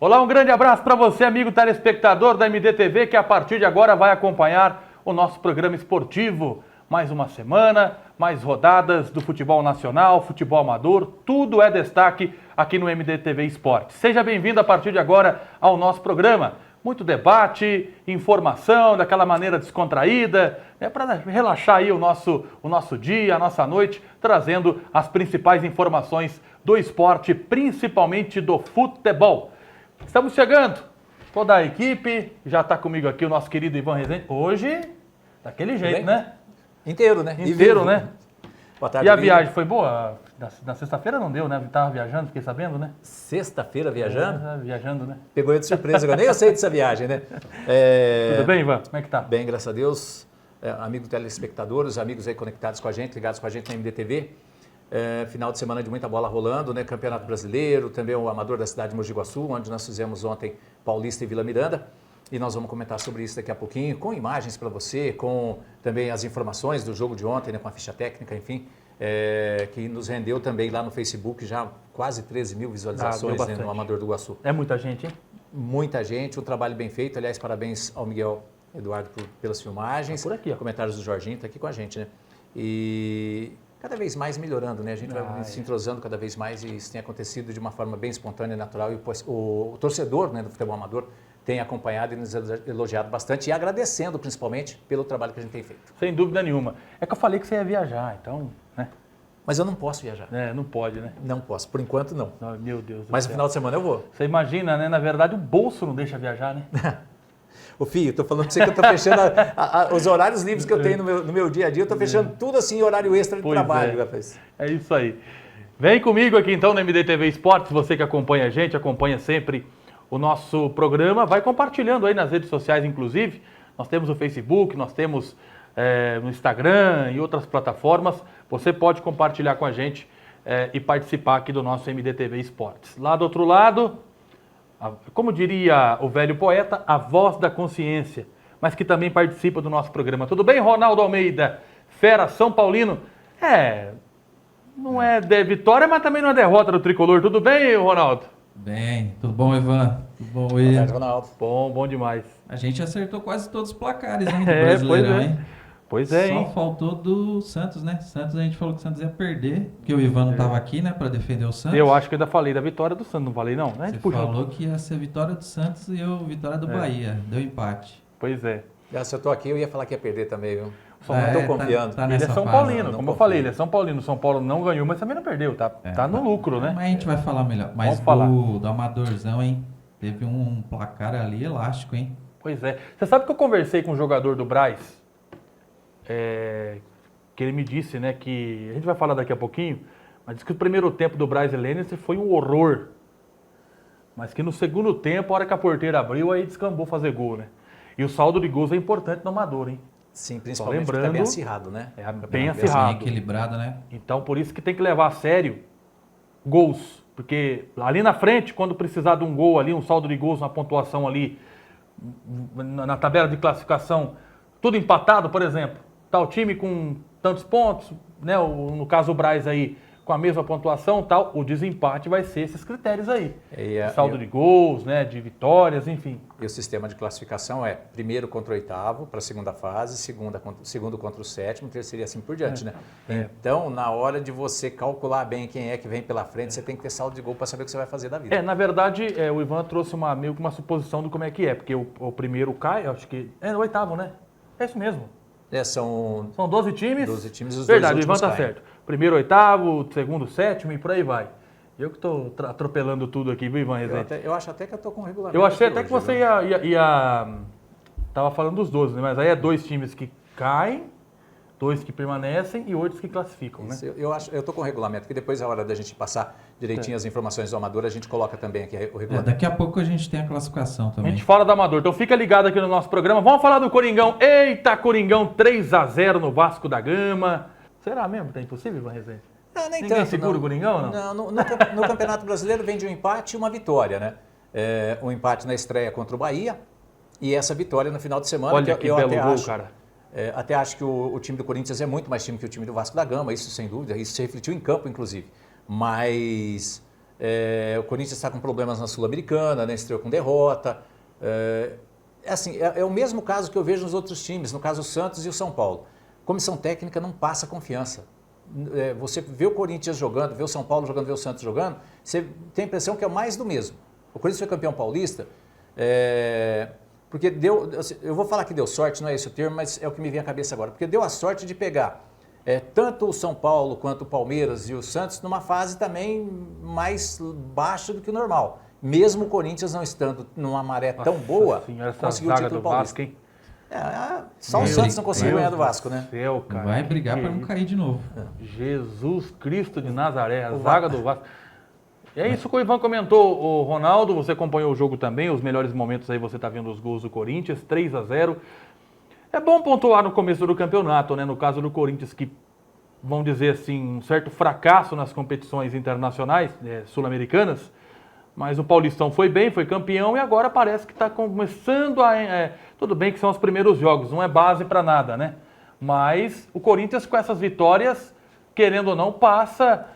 Olá, um grande abraço para você, amigo telespectador da MDTV, que a partir de agora vai acompanhar o nosso programa esportivo. Mais uma semana, mais rodadas do futebol nacional, futebol amador, tudo é destaque aqui no MDTV Esporte. Seja bem-vindo a partir de agora ao nosso programa. Muito debate, informação, daquela maneira descontraída, para relaxar aí o nosso dia, a nossa noite, trazendo as principais informações do esporte, principalmente do futebol. Estamos chegando, toda a equipe, já está comigo aqui o nosso querido Ivan Rezende. Hoje, daquele jeito, né? Inteiro, né? Inteiro, né? Boa tarde, e a viagem foi boa? Na sexta-feira não deu, né? Estava viajando, fiquei sabendo, né? Sexta-feira viajando? Viajando, né? Pegou eu de surpresa, eu nem eu sei dessa viagem, né? Tudo bem, Ivan? Como é que tá? Bem, graças a Deus. Amigo telespectador, os amigos aí conectados com a gente, ligados com a gente na MDTV. Final de semana de muita bola rolando, né? Campeonato Brasileiro, também o Amador da cidade de Mogi Guaçu, onde nós fizemos ontem Paulista e Vila Miranda. E nós vamos comentar sobre isso daqui a pouquinho, com imagens para você, com também as informações do jogo de ontem, né? Com a ficha técnica, enfim, que nos rendeu também lá no Facebook já quase 13 mil visualizações, né, no Amador do Guaçu. É muita gente, hein? Muita gente, um trabalho bem feito. Aliás, parabéns ao Miguel Eduardo pelas filmagens. Por aqui, ó. Comentários do Jorginho, está aqui com a gente, né? E cada vez mais melhorando, né? A gente vai se entrosando cada vez mais e isso tem acontecido de uma forma bem espontânea e natural. E o torcedor, né, do futebol amador tem acompanhado e nos elogiado bastante e agradecendo principalmente pelo trabalho que a gente tem feito. Sem dúvida nenhuma. É que eu falei que você ia viajar, então, né? Mas eu não posso viajar. Não pode, né? Não posso, por enquanto não. Meu Deus do Mas céu. no final de semana eu vou. Você imagina, né? Na verdade, o bolso não deixa viajar, né? Ô filho, tô falando pra você que eu tô fechando os horários livres que eu tenho no meu dia a dia, eu tô fechando tudo assim, horário extra de trabalho, rapaz. É isso aí. Vem comigo aqui então no MDTV Esportes, você que acompanha a gente, acompanha sempre o nosso programa, vai compartilhando aí nas redes sociais, inclusive. Nós temos o Facebook, nós temos no Instagram e outras plataformas. Você pode compartilhar com a gente e participar aqui do nosso MDTV Esportes. Lá do outro lado, como diria o velho poeta, a voz da consciência, mas que também participa do nosso programa. Tudo bem, Ronaldo Almeida? Fera São Paulino. Não é vitória, mas também não é derrota do Tricolor. Tudo bem, Ronaldo? Bem, tudo bom, Ivan? Tudo bom, Boa tarde, Ronaldo. Bom demais. A gente acertou quase todos os placares, hein, do Brasileirão, hein? Pois é, hein? Só faltou do Santos, né? Santos, a gente falou que o Santos ia perder, porque o Ivan não estava aqui, né, para defender o Santos. Eu acho que ainda falei da vitória do Santos, não falei não? Você falou que ia ser vitória do Santos e eu vitória do Bahia, deu empate. Pois é. Se eu tô aqui, eu ia falar que ia perder também, viu? Só não tô confiando. Ele é São Paulino, como eu falei, ele é São Paulino. São Paulo não ganhou, mas também não perdeu, tá no lucro, né? Mas a gente vai falar melhor. Mas do Amadorzão, hein? Teve um placar ali elástico, hein? Pois é. Você sabe que eu conversei com um jogador do Brás, que ele me disse, né, que a gente vai falar daqui a pouquinho, mas disse que o primeiro tempo do Brás Helênice foi um horror. Mas que no segundo tempo, a hora que a porteira abriu, aí descambou fazer gol, né? E o saldo de gols é importante no Amador, hein? Sim, principalmente porque tá bem acirrado, né? Bem acirrado. Bem equilibrado, né? Então, por isso que tem que levar a sério gols. Porque ali na frente, quando precisar de um gol ali, um saldo de gols, uma pontuação ali, na tabela de classificação, tudo empatado, por exemplo, tá o time com tantos pontos, né? No caso o Brás aí, com a mesma pontuação, tal, o desempate vai ser esses critérios aí. Saldo de gols, né? De vitórias, enfim. E o sistema de classificação é primeiro contra o oitavo, para a segunda fase, segundo contra o sétimo, terceiro e assim por diante, né? Então, na hora de você calcular bem quem é que vem pela frente, você tem que ter saldo de gol para saber o que você vai fazer da vida. Na verdade, o Ivan trouxe meio que uma suposição do como é que é, porque o primeiro cai, acho que é o oitavo, né? É isso mesmo. São 12 times. 12 times, os verdade, dois o Ivan tá caem. certo. Primeiro, oitavo, segundo, sétimo e por aí vai. Eu que estou atropelando tudo aqui, viu, Ivan Rezende? Eu acho até que eu estou com regulamento. Eu achei até hoje, que você ia tava falando dos 12, né? Mas aí é 2 times que caem, 2 que permanecem e 8 que classificam, isso, né? Eu estou com o regulamento, que depois é a hora da gente passar direitinho as informações do Amador, a gente coloca também aqui o regulamento. Daqui a pouco a gente tem a classificação também. A gente fala do Amador, então fica ligado aqui no nosso programa. Vamos falar do Coringão. Eita, Coringão 3-0 no Vasco da Gama. Será mesmo? Tá impossível, Ivan Rezende? Nem Ninguém tanto, segura o Coringão, não? No Campeonato Brasileiro vem de um empate e uma vitória, né? Um empate na estreia contra o Bahia e essa vitória no final de semana. Olha que belo gol, cara. Até acho que o time do Corinthians é muito mais time que o time do Vasco da Gama, isso sem dúvida, isso se refletiu em campo, inclusive. Mas O Corinthians está com problemas na Sul-Americana, né? Estreou com derrota. É o mesmo caso que eu vejo nos outros times, no caso o Santos e o São Paulo. Comissão técnica não passa confiança. Você vê o Corinthians jogando, vê o São Paulo jogando, vê o Santos jogando, você tem a impressão que é mais do mesmo. O Corinthians foi campeão paulista, porque eu vou falar que deu sorte, não é esse o termo, mas é o que me vem à cabeça agora, porque deu a sorte de pegar tanto o São Paulo quanto o Palmeiras e o Santos numa fase também mais baixa do que o normal. Mesmo o Corinthians não estando numa maré tão boa, conseguiu o título paulista. Só o Santos não conseguiu ganhar do Vasco, né? Céu, cara. Vai brigar para não cair de novo. Jesus Cristo de Nazaré, a zaga do Vasco. É isso que o Ivan comentou, o Ronaldo, você acompanhou o jogo também, os melhores momentos aí você está vendo os gols do Corinthians, 3-0. É bom pontuar no começo do campeonato, né? No caso do Corinthians, que, vamos dizer assim, um certo fracasso nas competições internacionais, sul-americanas, mas o Paulistão foi bem, foi campeão e agora parece que está começando a... tudo bem que são os primeiros jogos, não é base para nada, né? Mas o Corinthians com essas vitórias, querendo ou não, passa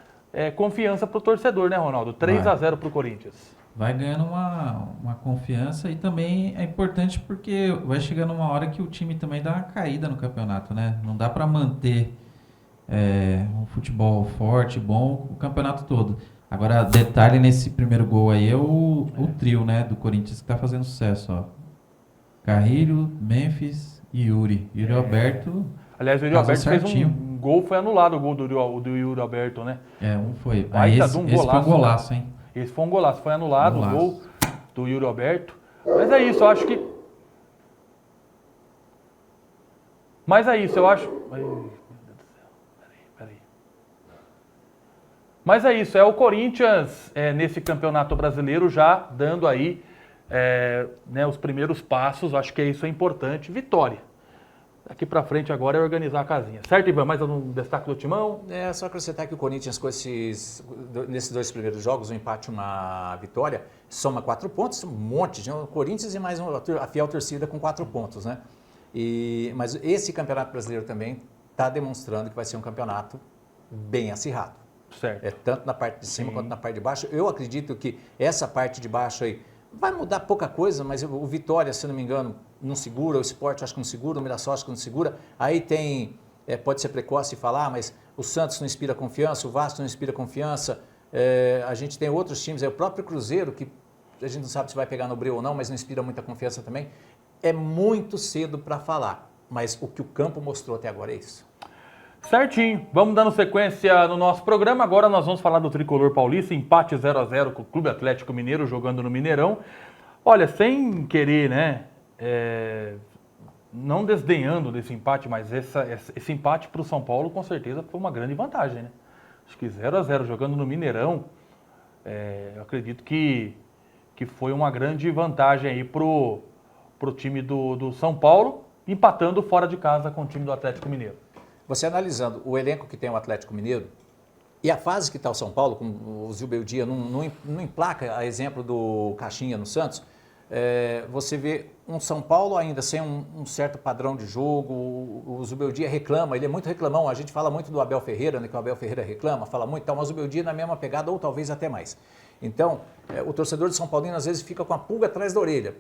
confiança para o torcedor, né, Ronaldo? 3-0 para o Corinthians. Vai ganhando uma confiança e também é importante porque vai chegando uma hora que o time também dá uma caída no campeonato, né? Não dá para manter um futebol forte, bom, o campeonato todo. Agora, detalhe nesse primeiro gol aí é o trio, né, do Corinthians que tá fazendo sucesso, ó. Carrilho, Memphis e Yuri. Yuri Alberto. Aliás, o Yuri Alberto certinho. Fez um gol, foi anulado o gol do Yuri Alberto, né? Um foi. Aí esse foi um golaço, hein? Esse foi um golaço, foi anulado o gol do Yuri Alberto. Mas é isso, eu acho que... Mas é isso, é o Corinthians nesse campeonato brasileiro já dando aí os primeiros passos, acho que isso é importante, vitória. Daqui para frente agora é organizar a casinha. Certo, Ivan? Mais algum destaque do Timão? Só acrescentar que o Corinthians nesses 2 primeiros jogos, um empate e uma vitória, soma 4 pontos, um monte de Corinthians e mais a fiel torcida com 4 pontos, né? Mas esse campeonato brasileiro também está demonstrando que vai ser um campeonato bem acirrado. Certo. Tanto na parte de cima quanto na parte de baixo. Eu acredito que essa parte de baixo aí vai mudar pouca coisa, mas o Vitória, se não me engano, não segura, o Sport acho que não segura, o Mirassol acho que não segura. Aí tem, pode ser precoce falar, mas o Santos não inspira confiança, o Vasco não inspira confiança. A gente tem outros times, o próprio Cruzeiro, que a gente não sabe se vai pegar no breu ou não, mas não inspira muita confiança também. É muito cedo para falar, mas o que o campo mostrou até agora é isso. Certinho, vamos dando sequência no nosso programa. Agora nós vamos falar do Tricolor Paulista, empate 0-0 com o Clube Atlético Mineiro, jogando no Mineirão. Olha, sem querer, né, não desdenhando desse empate, mas esse empate para o São Paulo com certeza foi uma grande vantagem, né? Acho que 0-0 jogando no Mineirão, eu acredito que foi uma grande vantagem aí pro time do São Paulo, empatando fora de casa com o time do Atlético Mineiro. Você analisando o elenco que tem o Atlético Mineiro e a fase que está o São Paulo, com o Zubeldia não emplaca, a exemplo do Caixinha no Santos, você vê um São Paulo ainda sem um certo padrão de jogo, o Zubeldia reclama, ele é muito reclamão, a gente fala muito do Abel Ferreira, né, que o Abel Ferreira reclama, fala muito, mas o Zubeldia na mesma pegada ou talvez até mais. Então, o torcedor de São Paulino às vezes fica com a pulga atrás da orelha.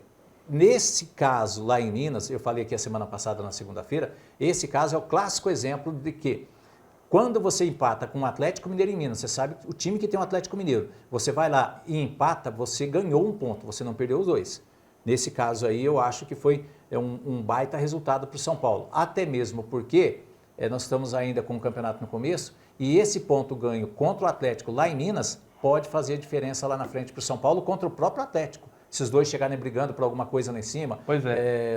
Nesse caso, lá em Minas, eu falei aqui a semana passada, na segunda-feira, esse caso é o clássico exemplo de que quando você empata com o Atlético Mineiro em Minas, você sabe o time que tem o Atlético Mineiro, você vai lá e empata, você ganhou um ponto, você não perdeu os 2. Nesse caso aí, eu acho que foi um baita resultado para o São Paulo, até mesmo porque nós estamos ainda com o campeonato no começo e esse ponto ganho contra o Atlético lá em Minas pode fazer diferença lá na frente para o São Paulo contra o próprio Atlético. Se os dois chegarem brigando por alguma coisa lá em cima,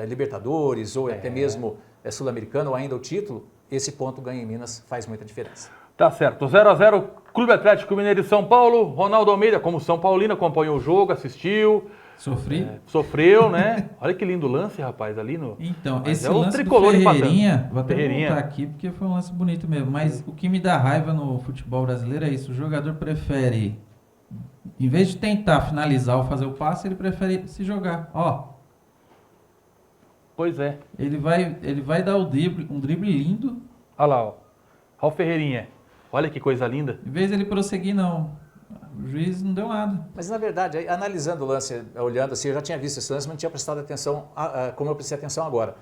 Libertadores ou até mesmo Sul-Americano ou ainda o título, esse ponto ganho em Minas faz muita diferença. Tá certo. 0-0, Clube Atlético Mineiro e São Paulo. Ronaldo Almeida, como São Paulino, acompanhou o jogo, assistiu. Sofreu, né? Olha que lindo lance, rapaz, ali no... Então, esse lance tricolor do Ferreirinha, vou até voltar aqui porque foi um lance bonito mesmo, mas o que me dá raiva no futebol brasileiro é isso, o jogador prefere... Em vez de tentar finalizar ou fazer o passe, ele prefere se jogar. Ó. Pois é. Ele vai dar um drible lindo. Olha lá, ó. Olha o Ferreirinha. Olha que coisa linda. Em vez de ele prosseguir, não. O juiz não deu nada. Mas, na verdade, aí, analisando o lance, olhando assim, eu já tinha visto esse lance, mas não tinha prestado atenção como eu prestei atenção agora.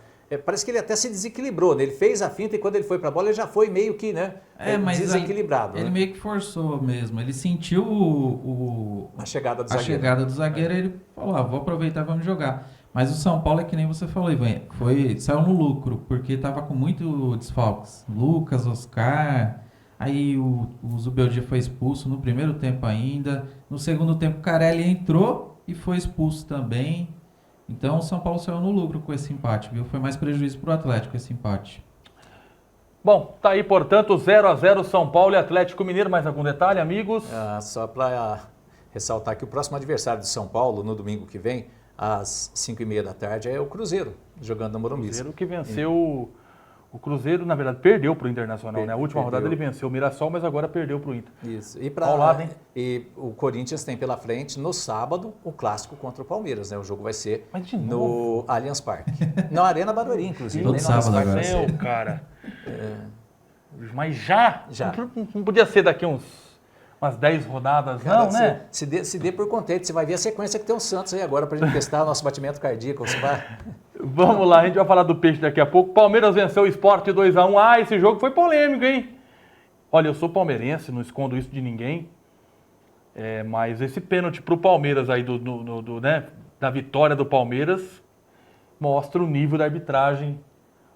Parece que ele até se desequilibrou, né? Ele fez a finta e quando ele foi para a bola, ele já foi meio que, né, Mas desequilibrado. Ele né? meio que forçou mesmo. Ele sentiu A chegada do a zagueiro. chegada do zagueiro e ele falou, vou aproveitar e vamos jogar. Mas o São Paulo é que nem você falou, Ivan, saiu no lucro, porque estava com muito desfalques. Lucas, Oscar, aí o Zubeldia foi expulso no primeiro tempo ainda. No segundo tempo, o Carelli entrou e foi expulso também. Então o São Paulo saiu no lucro com esse empate, viu? Foi mais prejuízo para o Atlético esse empate. Bom, tá aí, portanto, 0-0 São Paulo e Atlético Mineiro. Mais algum detalhe, amigos? Só para ressaltar que o próximo adversário de São Paulo, no domingo que vem, às 5h30 da tarde, é o Cruzeiro, jogando no Morumbi. Cruzeiro que venceu... O Cruzeiro, na verdade, perdeu para o Internacional, né? A última rodada ele venceu o Mirassol, mas agora perdeu para o Inter. Isso. Ao lado, hein? E o Corinthians tem pela frente, no sábado, o clássico contra o Palmeiras, né? O jogo vai ser no Allianz Parque. Na Arena Barueri, inclusive. Todo sábado agora. Meu, cara. Mas já? Já. Não podia ser daqui umas 10 rodadas, Cara, não, né? Se dê por contente, você vai ver a sequência que tem o Santos aí agora para a gente testar o nosso batimento cardíaco. Você vai... Vamos lá, a gente vai falar do Peixe daqui a pouco. Palmeiras venceu o Sport 2-1. Esse jogo foi polêmico, hein? Olha, eu sou palmeirense, não escondo isso de ninguém. Mas esse pênalti pro Palmeiras aí, né, da vitória do Palmeiras, mostra o nível da arbitragem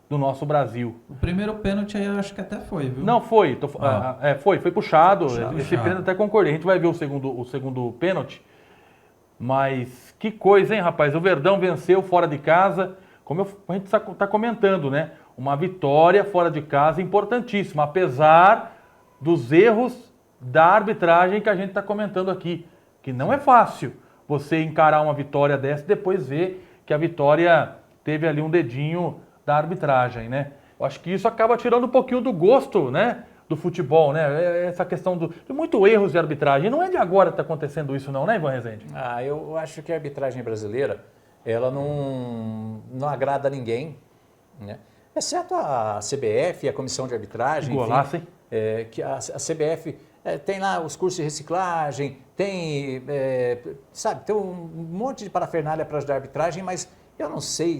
do nosso Brasil. O primeiro pênalti aí eu acho que até foi, viu? Não, foi. Foi puxado. Esse puxado. pênalti até concordei. A gente vai ver o segundo pênalti. Mas que coisa, hein, rapaz? O Verdão venceu fora de casa. Como a gente está comentando, né? Uma vitória fora de casa importantíssima, apesar dos erros da arbitragem que a gente está comentando aqui. Que não é fácil você encarar uma vitória dessa e depois ver que a vitória teve ali um dedinho da arbitragem, né? Eu acho que isso acaba tirando um pouquinho do gosto, né? Do futebol, né? Essa questão de muito erros de arbitragem. Não é de agora que está acontecendo isso não, né, Ivan Rezende? Eu acho que a arbitragem brasileira, ela não agrada a ninguém, né? Exceto a CBF e a Comissão de Arbitragem. Golaço, hein? Que a CBF tem lá os cursos de reciclagem, tem um monte de parafernália para ajudar a arbitragem, mas eu não sei...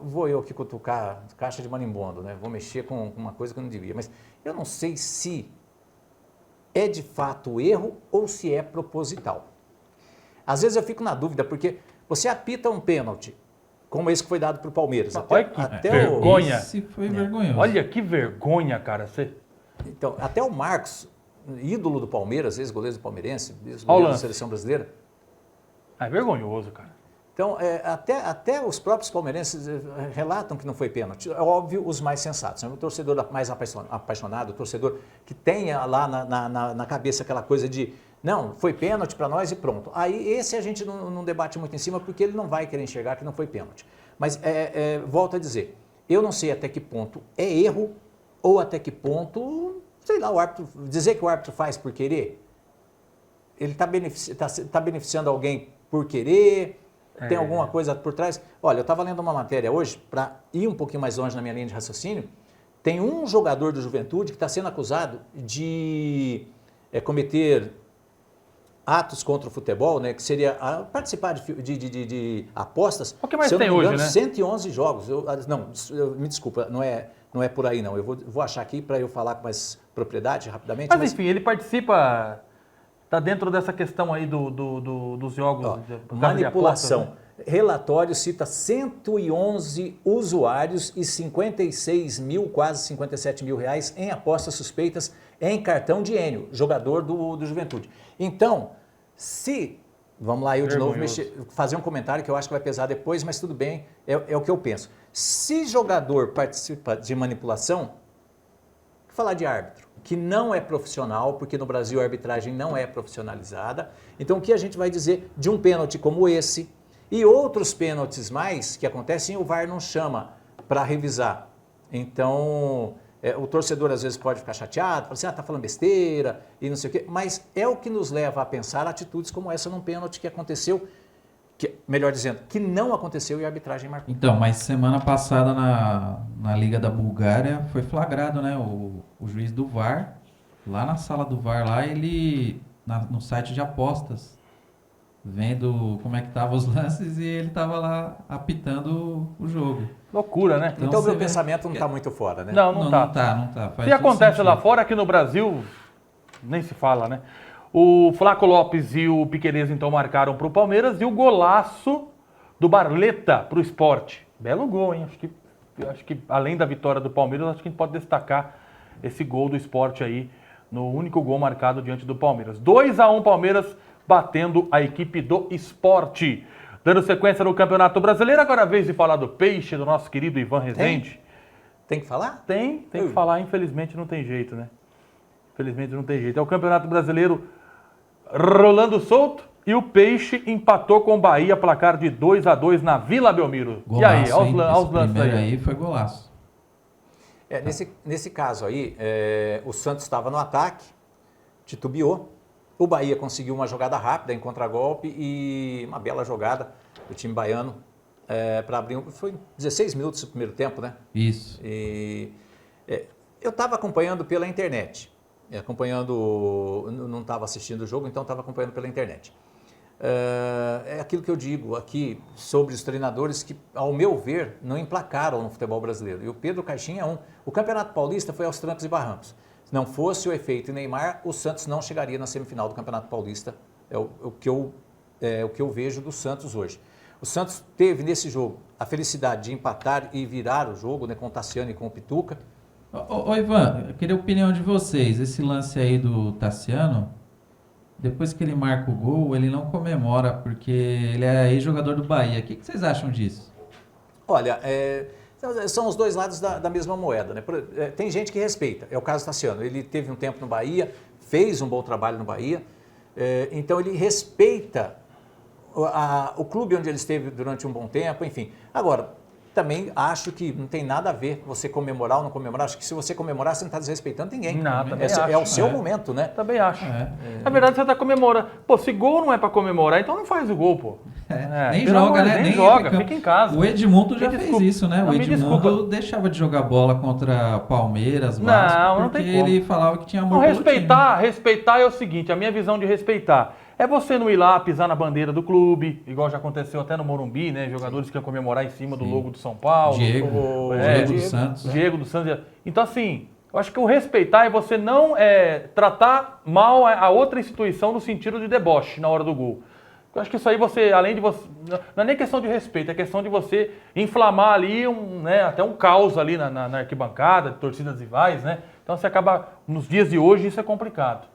Vou eu aqui cutucar caixa de marimbondo, né? Vou mexer com uma coisa que eu não devia. Mas eu não sei se é de fato erro ou se é proposital. Às vezes eu fico na dúvida, porque você apita um pênalti, como esse que foi dado para o Palmeiras. Olha que vergonha. Esse foi vergonhoso. Olha que vergonha, cara. Então, até o Marcos, ídolo do Palmeiras, ex-goleiro do Palmeirense, ex-goleiro da seleção brasileira. É vergonhoso, cara. Então, até os próprios palmeirenses relatam que não foi pênalti. É óbvio, os mais sensatos. O torcedor mais apaixonado, o torcedor que tenha lá na cabeça aquela coisa de não, foi pênalti para nós e pronto. Aí esse a gente não debate muito em cima porque ele não vai querer enxergar que não foi pênalti. Mas volto a dizer, eu não sei até que ponto é erro ou até que ponto, sei lá, o árbitro, dizer que o árbitro faz por querer, ele está beneficiando alguém por querer... Tem alguma coisa por trás? Olha, eu estava lendo uma matéria hoje, para ir um pouquinho mais longe na minha linha de raciocínio, tem um jogador do Juventude que está sendo acusado de cometer atos contra o futebol, né, que seria participar de apostas. O que mais tem hoje, né? 111 jogos. Me desculpa, não é por aí não. Eu vou achar aqui para eu falar com mais propriedade rapidamente. Mas enfim, ele participa... Está dentro dessa questão aí dos jogos. Manipulação. De apostas, né? Relatório cita 111 usuários e 56 mil, quase 57 mil reais em apostas suspeitas em cartão de Enio, jogador do Juventude. Então, vamos lá, eu de novo fazer um comentário que eu acho que vai pesar depois, mas tudo bem, é o que eu penso. Se jogador participa de manipulação, falar de árbitro, que não é profissional, porque no Brasil a arbitragem não é profissionalizada. Então, o que a gente vai dizer de um pênalti como esse e outros pênaltis mais que acontecem, o VAR não chama para revisar. Então, o torcedor às vezes pode ficar chateado, fala assim, tá falando besteira e não sei o quê, mas é o que nos leva a pensar atitudes como essa num pênalti que aconteceu, melhor dizendo, que não aconteceu e a arbitragem marcou. Então, mas semana passada na Liga da Bulgária foi flagrado, né? O juiz do VAR, lá na sala do VAR, lá ele no site de apostas, vendo como é que estavam os lances e ele estava lá apitando o jogo. Loucura, né? Então o meu você vê- pensamento não está muito fora, né? Não tá. Não tá. Faz Se todo acontece lá sentido. fora, aqui no Brasil, nem se fala, né? O Flaco Lopes e o Piquerez, então, marcaram para o Palmeiras e o golaço do Barleta para o Sport. Belo gol, hein? Acho que além da vitória do Palmeiras, acho que a gente pode destacar esse gol do Sport aí, no único gol marcado diante do Palmeiras. 2-1 Palmeiras batendo a equipe do Sport. Dando sequência no Campeonato Brasileiro, agora é a vez de falar do Peixe, do nosso querido Ivan Rezende. Tem que falar? Tem que falar, infelizmente não tem jeito, né? Infelizmente não tem jeito. É o Campeonato Brasileiro rolando solto e o Peixe empatou com o Bahia, placar de 2-2 na Vila Belmiro. Golaço, E aí, aos hein? lances Esse primeiro aí. aí foi golaço. Nesse caso aí, o Santos estava no ataque, titubeou. O Bahia conseguiu uma jogada rápida em contragolpe e uma bela jogada do time baiano para abrir. Foi 16 minutos do primeiro tempo, né? Isso. E, eu estava acompanhando pela internet. Não estava assistindo o jogo, então estava acompanhando pela internet. É aquilo que eu digo aqui sobre os treinadores que, ao meu ver, não emplacaram no futebol brasileiro. E o Pedro Caixinha é um. O Campeonato Paulista foi aos trancos e barrancos. Se não fosse o efeito Neymar, o Santos não chegaria na semifinal do Campeonato Paulista. É o que eu vejo do Santos hoje. O Santos teve nesse jogo a felicidade de empatar e virar o jogo, né, com o Tassiano e com o Pituca. Ô Ivan, eu queria a opinião de vocês. Esse lance aí do Tassiano, depois que ele marca o gol, ele não comemora, porque ele é ex-jogador do Bahia. O que vocês acham disso? Olha, são os dois lados da mesma moeda, né? Tem gente que respeita, é o caso do Tassiano. Ele teve um tempo no Bahia, fez um bom trabalho no Bahia, então ele respeita o clube onde ele esteve durante um bom tempo, enfim. Agora, também acho que não tem nada a ver você comemorar ou não comemorar. Acho que se você comemorar, você não está desrespeitando ninguém. Não, também é acho. o seu momento, né? Também acho. Na verdade, você está comemorando. Pô, se gol não é para comemorar, então não faz o gol, pô. Nem pelo joga, amor de né? Deus, Nem joga, fica fica em casa. O Edmundo já Me fez desculpa. isso, né? Não, O me Edmundo desculpa. deixava de jogar bola contra Palmeiras, Vasco, Não porque tem como. ele falava que tinha amor Não, pelo time. respeitar é o seguinte, a minha visão de respeitar é você não ir lá pisar na bandeira do clube, igual já aconteceu até no Morumbi, né? Jogadores que iam comemorar em cima do logo do São Paulo. Diego do Santos. Diego do Santos. Então, assim, eu acho que o respeitar é você não tratar mal a outra instituição no sentido de deboche na hora do gol. Eu acho que isso aí você, além de você... Não é nem questão de respeito, é questão de você inflamar ali até um caos ali na arquibancada, de torcidas rivais, né? Então você acaba, nos dias de hoje, isso é complicado.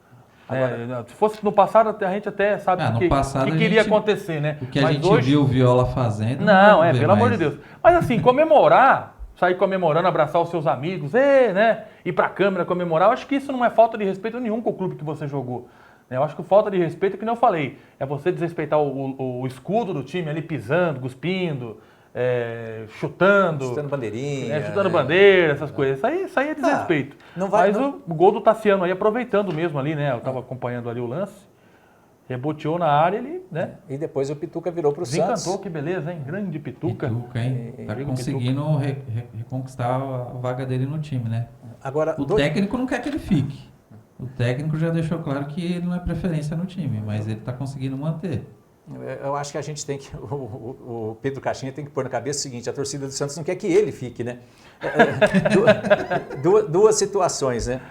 Agora, se fosse no passado, a gente até sabe no passado que a queria gente- acontecer, né? O que a Mas gente hoje, viu o Viola fazendo... não, vê pelo amor mais. de Deus. Mas assim, comemorar, sair comemorando, abraçar os seus amigos, né? Ir pra câmera comemorar, eu acho que isso não é falta de respeito nenhum com o clube que você jogou. Eu acho que falta de respeito, que nem eu falei, é você desrespeitar o escudo do time ali pisando, cuspindo, chutando. chutando bandeirinha. Chutando bandeira, essas coisas. Isso aí é desrespeito. não vai- Mas não- o gol do Tassiano aí, aproveitando mesmo ali, né? Eu tava acompanhando ali o lance. Reboteou na área, ele, né? E depois o Pituca virou para o Desencantou, Santos. que beleza, hein? Grande Pituca. Pituca, hein? Tá Diego conseguindo reconquistar a vaga dele no time, né? Agora, O técnico não quer que ele fique. O técnico já deixou claro que ele não é preferência no time, mas ele tá conseguindo manter. eu acho que a gente tem que... O Pedro Caixinha tem que pôr na cabeça o seguinte, a torcida do Santos não quer que ele fique, né? Duas situações, né?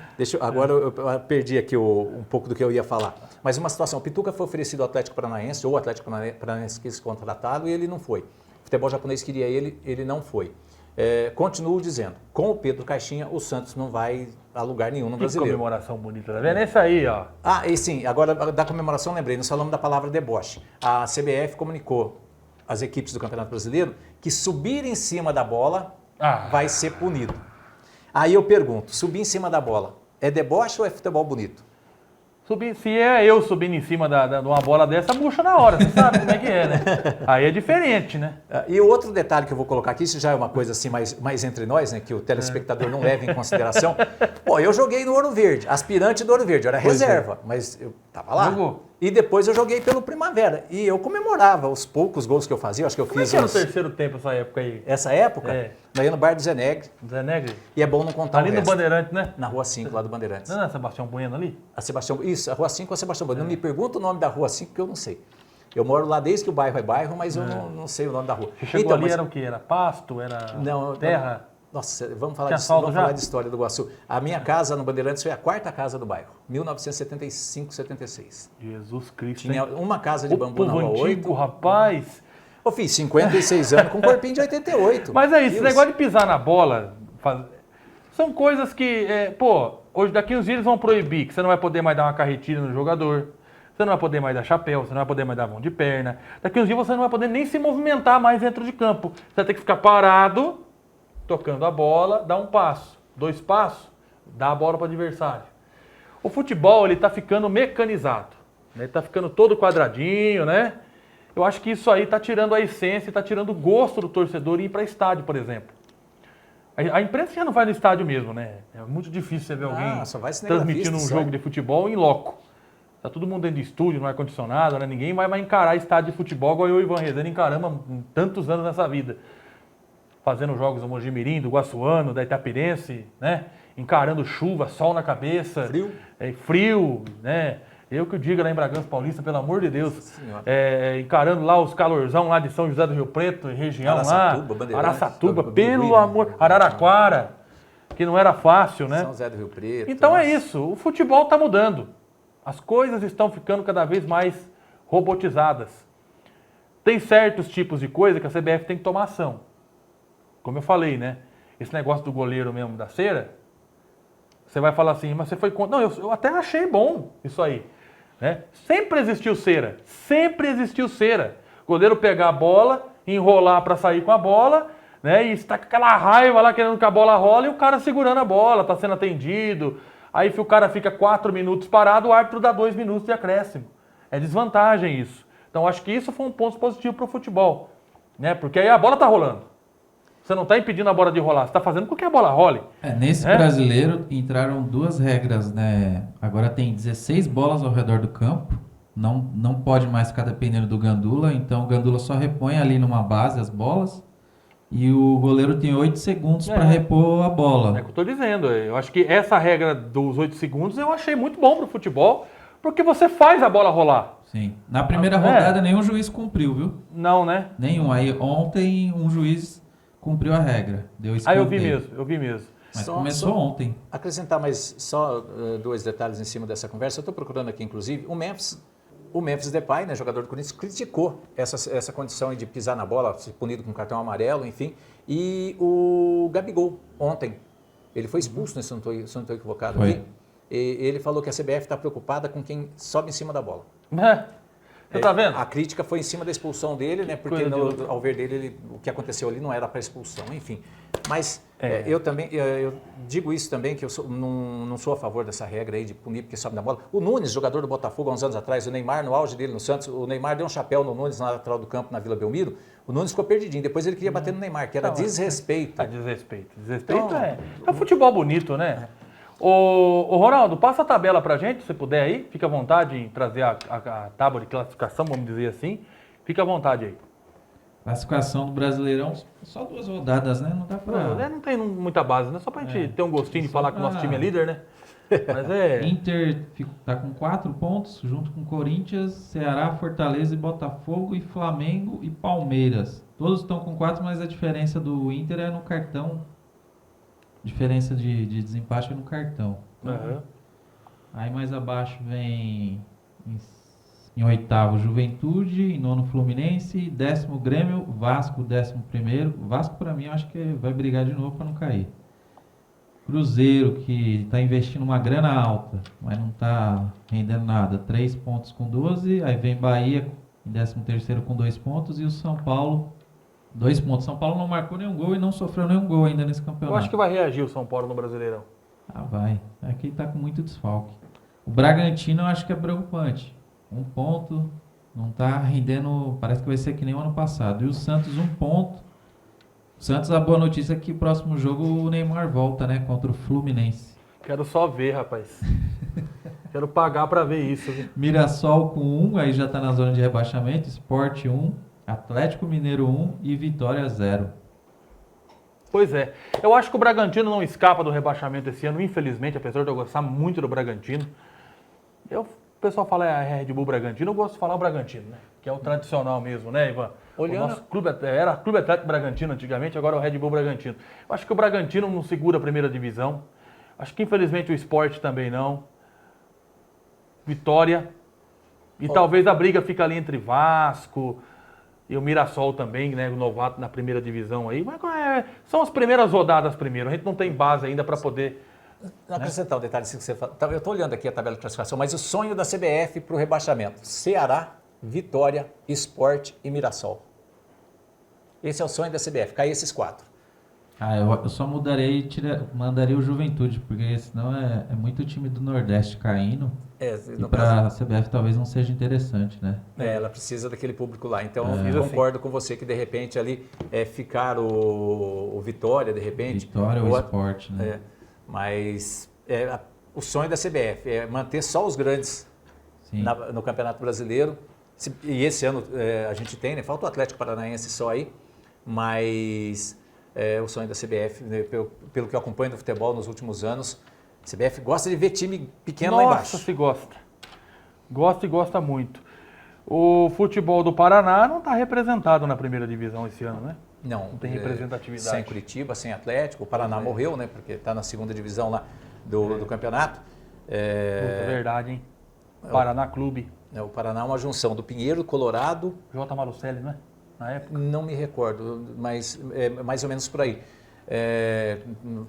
Agora eu perdi aqui um pouco do que eu ia falar. Mas uma situação, o Pituca foi oferecido ao Atlético Paranaense, ou o Atlético Paranaense quis contratá-lo e ele não foi. O futebol japonês queria ele não foi. Continuo dizendo, com o Pedro Caixinha, o Santos não vai a lugar nenhum no Que brasileiro. comemoração bonita, tá vendo? Esse aí, ó. E sim, agora da comemoração, lembrei, nós falamos da palavra deboche. A CBF comunicou às equipes do Campeonato Brasileiro que subir em cima da bola vai ser punido. Aí eu pergunto, subir em cima da bola é deboche ou é futebol bonito? Se é eu subindo em cima de uma bola dessa, murcha na hora, você sabe como é que é, né? Aí é diferente, né? E o outro detalhe que eu vou colocar aqui, isso já é uma coisa assim mais entre nós, né, que o telespectador não leva em consideração. Pô, eu joguei no Ouro Verde, aspirante do Ouro Verde, eu era reserva, mas Tava lá. Jogou. E depois eu joguei pelo Primavera. E eu comemorava os poucos gols que eu fazia. Acho que eu Como é fiz que era o terceiro tempo essa época aí? Essa época, É. daí no bar do Zé Negre. Zé Negre? E é bom não contar Ali o no resto. Bandeirante, né? Na Rua 5, lá do Bandeirantes. Não é Sebastião Bueno ali? A Sebastião, isso, a Rua 5 é a Sebastião Bueno. Não me pergunta o nome da Rua 5, porque eu não sei. Eu moro lá desde que o bairro é bairro, mas eu não sei o nome da rua. Você chegou Então, ali, mas- era o quê? Era pasto? Era Não, terra? Nossa, vamos falar, Tinha asfalto vamos já? falar de história do Iguaçu. A minha casa no Bandeirantes foi a quarta casa do bairro, 1975, 76. Jesus Cristo, Tinha hein? uma casa de O bambu na povo Rua antigo, 8. rapaz. Eu fiz 56 anos com um corpinho de 88. Mas é isso, esse Deus. negócio de pisar na bola, são coisas que, hoje daqui uns dias eles vão proibir, que você não vai poder mais dar uma carretilha no jogador, você não vai poder mais dar chapéu, você não vai poder mais dar mão de perna. Daqui uns dias você não vai poder nem se movimentar mais dentro de campo. Você vai ter que ficar parado, tocando a bola, dar um passo, 2 passos, dá a bola para o adversário. O futebol, ele está ficando mecanizado, né? Ele está ficando todo quadradinho, né? Eu acho que isso aí está tirando a essência, está tirando o gosto do torcedor ir para estádio, por exemplo. A imprensa já não vai no estádio mesmo, né? É muito difícil você ver alguém só vai transmitindo um cinegrafista, jogo só. de futebol em loco. Tá todo mundo dentro de estúdio, no ar-condicionado, né? Ninguém vai encarar estádio de futebol igual eu e o Ivan Rezende encaramos tantos anos nessa vida. Fazendo jogos do Mojimirim, do Guaçuano, da Itapirense, né? Encarando chuva, sol na cabeça. Frio. Frio, né? Eu que o diga lá em Bragança Paulista, pelo amor de Deus. Senhora. Encarando lá os calorzão lá de São José do Rio Preto, região Araçatuba, lá. Bandeirantes, Araçatuba, do pelo Biruí, amor. Araraquara, que não era fácil, né? São José do Rio Preto. Então é nossa. isso, o futebol está mudando. As coisas estão ficando cada vez mais robotizadas. Tem certos tipos de coisa que a CBF tem que tomar ação. Como eu falei, né? Esse negócio do goleiro mesmo da cera, você vai falar assim, mas você foi contra. Não, eu até achei bom isso aí. Né? Sempre existiu cera. Sempre existiu cera. O goleiro pegar a bola, enrolar para sair com a bola, né? E está com aquela raiva lá querendo que a bola rola e o cara segurando a bola, está sendo atendido. Aí o cara fica 4 minutos parado, o árbitro dá 2 minutos de acréscimo. É desvantagem isso. Então acho que isso foi um ponto positivo para o futebol. Né? Porque aí a bola está rolando. Você não está impedindo a bola de rolar, você está fazendo com que a bola role. Nesse brasileiro entraram 2 regras, né? Agora tem 16 bolas ao redor do campo. Não pode mais ficar dependendo do gandula. Então o gandula só repõe ali numa base as bolas. E o goleiro tem 8 segundos para repor a bola. É o que eu estou dizendo. Eu acho que essa regra dos 8 segundos eu achei muito bom para o futebol, porque você faz a bola rolar. Sim. Na primeira rodada nenhum juiz cumpriu, viu? Não, né? Nenhum. Aí ontem um juiz cumpriu a regra. Deu escanteio. Eu vi mesmo. Mas começou ontem. Acrescentar mais só 2 detalhes em cima dessa conversa. Eu estou procurando aqui, inclusive, o Memphis Depay, né, jogador do Corinthians, criticou essa condição de pisar na bola, ser punido com cartão amarelo, enfim. E o Gabigol, ontem, ele foi expulso, né, se eu não estou equivocado Foi. aqui. E ele falou que a CBF está preocupada com quem sobe em cima da bola. Você tá vendo? A crítica foi em cima da expulsão dele, né? Porque ao ver dele, o que aconteceu ali não era para expulsão, enfim. Mas eu também eu digo isso também, que eu não sou a favor dessa regra aí de punir porque sobe na bola. O Nunes, jogador do Botafogo há uns anos atrás, o Neymar, no auge dele no Santos, o Neymar deu um chapéu no Nunes na lateral do campo, na Vila Belmiro, o Nunes ficou perdidinho. Depois ele queria bater no Neymar, que era desrespeito. Desrespeito. Desrespeito Então, é futebol bonito, né? Ô Ronaldo, passa a tabela pra gente, se puder aí. Fica à vontade em trazer a tábua de classificação, vamos dizer assim. Fica à vontade aí. Classificação do Brasileirão, só 2 rodadas, né? Não dá pra... Não tem muita base, né? Só pra gente ter um gostinho de Só falar que o nosso pra- time é líder, né? Mas Inter tá com 4 pontos, junto com Corinthians, Ceará, Fortaleza e Botafogo, e Flamengo e Palmeiras. Todos estão com 4, mas a diferença do Inter é no cartão. Diferença de desempate é no cartão. Aham. Aí mais abaixo vem em 8º Juventude, em 9º Fluminense, 10º Grêmio, Vasco 11º. Vasco para mim eu acho que vai brigar de novo para não cair. Cruzeiro, que está investindo uma grana alta, mas não está rendendo nada, 3 pontos com 12. Aí vem Bahia em 13º com 2 pontos e o São Paulo 2 pontos. São Paulo não marcou nenhum gol e não sofreu nenhum gol ainda nesse campeonato. eu acho que vai reagir o São Paulo no Brasileirão. Vai. Aqui está com muito desfalque. O Bragantino eu acho que é preocupante. 1 ponto, não está rendendo, parece que vai ser que nem o ano passado. E o Santos 1 ponto. O Santos, a boa notícia é que próximo jogo o Neymar volta, né? Contra o Fluminense. Quero só ver, rapaz. Quero pagar para ver isso, viu? Mirassol com 1, aí já está na zona de rebaixamento. Sport 1, Atlético Mineiro 1 e Vitória 0. Pois é. Eu acho que o Bragantino não escapa do rebaixamento esse ano, infelizmente, apesar de eu gostar muito do Bragantino. O pessoal fala Red Bull Bragantino, eu gosto de falar o Bragantino, né? Que é o tradicional mesmo, né, Ivan? Olhando... O nosso clube era Clube Atlético Bragantino antigamente, agora é o Red Bull Bragantino. Eu acho que o Bragantino não segura a primeira divisão. Acho que infelizmente o Sport também não. Vitória. E talvez a briga fique ali entre Vasco e o Mirassol também, né? O novato na primeira divisão aí. Mas são as primeiras rodadas primeiro. A gente não tem base ainda para poder... Acrescentar um detalhe que você fala. Eu estou olhando aqui a tabela de classificação, mas o sonho da CBF para o rebaixamento: Ceará, Vitória, Sport e Mirassol. Esse é o sonho da CBF, cair esses 4. Eu só mudaria e mandaria o Juventude, porque senão é muito time do Nordeste caindo. E para a CBF talvez não seja interessante, né? Ela precisa daquele público lá. Então eu concordo com você que de repente ali ficar o Vitória, de repente. Vitória ou Sport, né? Mas o sonho da CBF é manter só os grandes no Campeonato Brasileiro. E esse ano a gente tem, né? Falta o Atlético Paranaense só aí, mas o sonho da CBF, né? Pelo que eu acompanho do futebol nos últimos anos, a CBF gosta de ver time pequeno lá embaixo. Nossa, se gosta. Gosta e gosta muito. O futebol do Paraná não está representado na primeira divisão esse ano, né? Não tem representatividade. Sem Curitiba, sem Atlético. O Paraná morreu, né? Porque está na segunda divisão lá do campeonato. É verdade, hein? Paraná Clube. O Paraná é uma junção do Pinheiro, Colorado... J. Malucelli, né? Na época. Não me recordo, mas é mais ou menos por aí.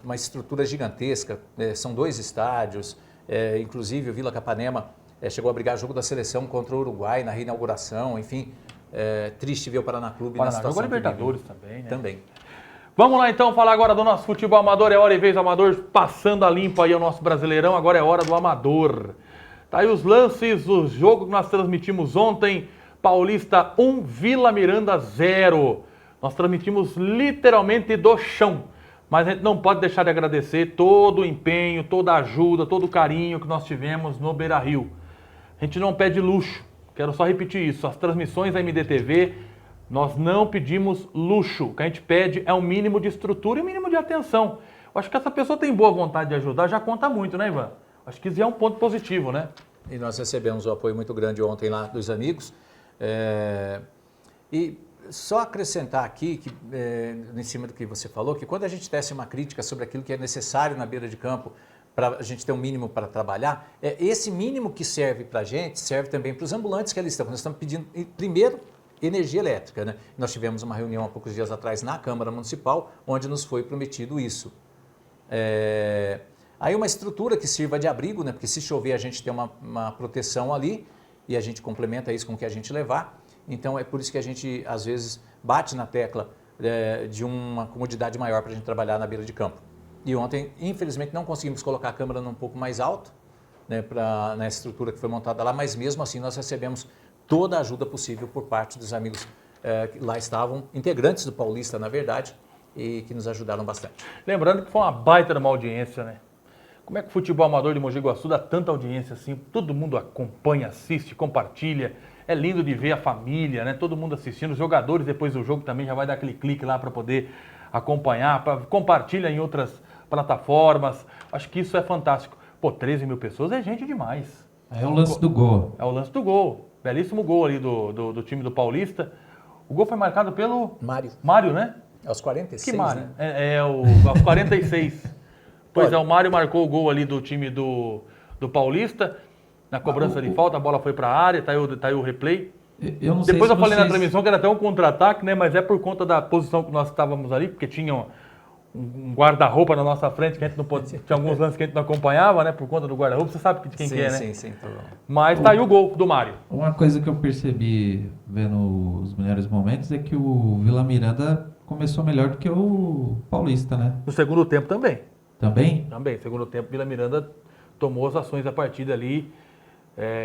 Uma estrutura gigantesca, são 2 estádios, inclusive o Vila Capanema chegou a brigar jogo da seleção contra o Uruguai na reinauguração, enfim... triste ver o Paraná Clube na situação. Jogou Libertadores também, né? Também. Vamos lá então falar agora do nosso futebol amador. É hora e vez do amador passando a limpo aí o nosso Brasileirão. Agora é hora do amador. Tá aí os lances do jogo que nós transmitimos ontem. Paulista 1, Vila Miranda 0. Nós transmitimos literalmente do chão. Mas a gente não pode deixar de agradecer todo o empenho, toda a ajuda, todo o carinho que nós tivemos no Beira-Rio. A gente não pede luxo. Quero só repetir isso, as transmissões da MDTV, nós não pedimos luxo. O que a gente pede é um mínimo de estrutura e um mínimo de atenção. Eu acho que essa pessoa tem boa vontade de ajudar, já conta muito, né, Ivan? Acho que isso é um ponto positivo, né? E nós recebemos um apoio muito grande ontem lá dos amigos. E só acrescentar aqui, em cima do que você falou, que quando a gente tece uma crítica sobre aquilo que é necessário na beira de campo, para a gente ter um mínimo para trabalhar, esse mínimo que serve para a gente, serve também para os ambulantes que ali estão. Nós estamos pedindo, primeiro, energia elétrica, né? Nós tivemos uma reunião há poucos dias atrás na Câmara Municipal, onde nos foi prometido isso. Aí uma estrutura que sirva de abrigo, né? Porque se chover a gente tem uma proteção ali e a gente complementa isso com o que a gente levar. Então é por isso que a gente, às vezes, bate na tecla de uma comodidade maior para a gente trabalhar na beira de campo. E ontem, infelizmente, não conseguimos colocar a câmera um pouco mais alto, né, na estrutura que foi montada lá, mas mesmo assim nós recebemos toda a ajuda possível por parte dos amigos que lá estavam, integrantes do Paulista, na verdade, e que nos ajudaram bastante. Lembrando que foi uma baita de uma audiência, né? Como é que o futebol amador de Mogi Guaçu dá tanta audiência assim? Todo mundo acompanha, assiste, compartilha. É lindo de ver a família, né? Todo mundo assistindo. Os jogadores, depois do jogo, também já vai dar aquele clique lá para poder acompanhar, compartilha em outras plataformas. Acho que isso é fantástico. Pô, 13 mil pessoas é gente demais. É o lance do gol. É o lance do gol. Belíssimo gol ali do time do Paulista. O gol foi marcado pelo... Mário, né? Aos 46, que Mário? Né? Aos 46. Pois o Mário marcou o gol ali do time do Paulista. Na cobrança de falta, a bola foi para a área, tá aí o replay. Depois eu falei na transmissão que era até um contra-ataque, né? Mas é por conta da posição que nós estávamos ali, porque tinha um guarda-roupa na nossa frente, que a gente não pode. Tinha alguns lances que a gente não acompanhava, né? Por conta do guarda-roupa, você sabe de quem que é, né? Sim. Mas tá aí o gol do Mário. Uma coisa que eu percebi vendo os melhores momentos é que o Vila Miranda começou melhor do que o Paulista, né? No segundo tempo também. Também? Também. Segundo tempo, Vila Miranda tomou as ações da partida ali.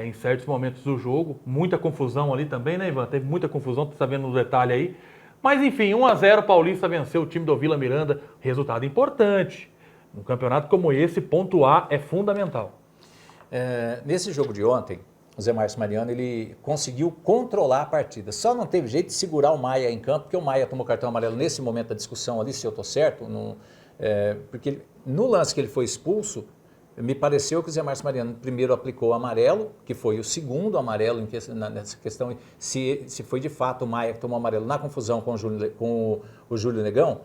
Em certos momentos do jogo, muita confusão ali também, né, Ivan? Teve muita confusão, tu tá vendo no detalhe aí. Mas enfim, 1-0, Paulista venceu o time do Vila Miranda, resultado importante. Um campeonato como esse, pontuar é fundamental. Nesse jogo de ontem, o Zé Márcio Mariano ele conseguiu controlar a partida. Só não teve jeito de segurar o Maia em campo, porque o Maia tomou cartão amarelo nesse momento da discussão ali, se eu estou certo, porque no lance que ele foi expulso, me pareceu que o Zé Márcio Mariano primeiro aplicou o amarelo, que foi o segundo amarelo nessa questão, se foi de fato o Maia que tomou amarelo na confusão com o Júlio Negão,